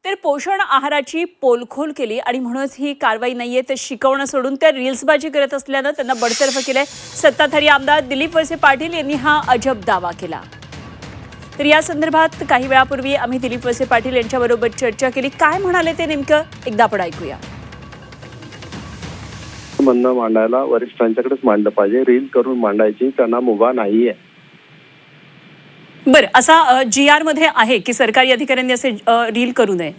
तर पोषण आहाराची पोलखोल केली आणि म्हणूनच ही कारवाई नाहीये तर शिकवणं सोडून त्या रील्सबाजी करत असल्यानं त्यांना बडतर्फ केलंय. सत्ताधारी आमदार दिलीप वळसे पाटील यांनी हा अजब दावा केला. तर या संदर्भात काही वेळापूर्वी आम्ही दिलीप वळसे पाटील यांच्याबरोबर चर्चा केली. काय म्हणाले ते नेमकं एकदा आपण ऐकूया. म्हणणं मांडायला वरिष्ठांच्याकडेच मांडलं पाहिजे. रील करून मांडायची त्यांना मुभा नाहीये. बरं, असा GR मध्ये आहे की सरकारी अधिकाऱ्यांनी असे रील करू नये.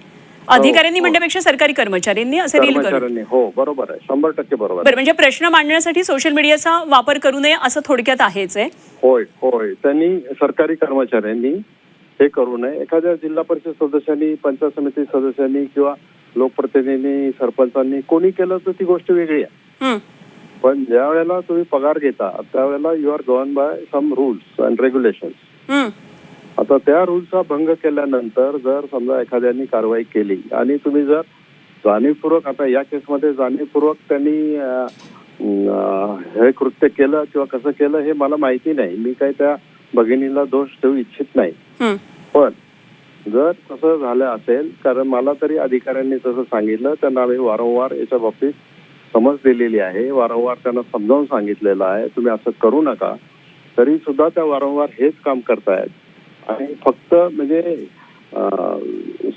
अधिकाऱ्यांनी म्हणण्यापेक्षा सरकारी कर्मचाऱ्यांनी असे रील करू नये. हो, बरोबर आहे, 100% बरोबर. बरं, म्हणजे प्रश्न मांडण्यासाठी सोशल मीडियाचा वापर करू नये असं थोडक्यात आहेच आहे. होय होय, त्यांनी सरकारी कर्मचाऱ्यांनी हे करू नये. एखाद्या जिल्हा परिषद सदस्यांनी, पंचायत समिती सदस्यांनी किंवा लोकप्रतिनिधींनी, सरपंचांनी कोणी केलं तर ती गोष्ट वेगळी आहे. पण ज्या वेळेला तुम्ही पगार घेता त्यावेळेला you are govern by some rules and regulations. आता त्या रूलचा भंग केल्यानंतर जर समजा एखाद्याने कारवाई केली आणि तुम्ही जर जाणीवपूर्वक, आता या केसमध्ये जाणीवपूर्वक त्यांनी हे कृत्य केलं किंवा कसं केलं हे मला माहिती नाही. मी काही त्या भगिनीला दोष देऊ इच्छित नाही. पण जर तसं झालं असेल, कारण मला तरी अधिकाऱ्यांनी तसं सांगितलं, त्यांना आम्ही वारंवार याच्या बाबतीत समज दिलेली आहे, वारंवार त्यांना समजावून सांगितलेलं आहे तुम्ही असं करू नका. तरी सुद्धा त्या वारंवार हेच काम करतायत आणि फक्त म्हणजे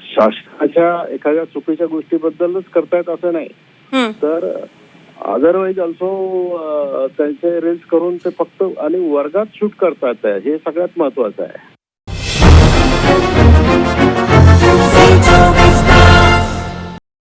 शासनाच्या एखाद्या चुकीच्या गोष्टीबद्दलच करतायत असं नाही, तर अदरवाईज ऑल्सो त्यांचे रील्स करून ते फक्त आणि वर्गात शूट करतात, हे सगळ्यात महत्वाचं आहे.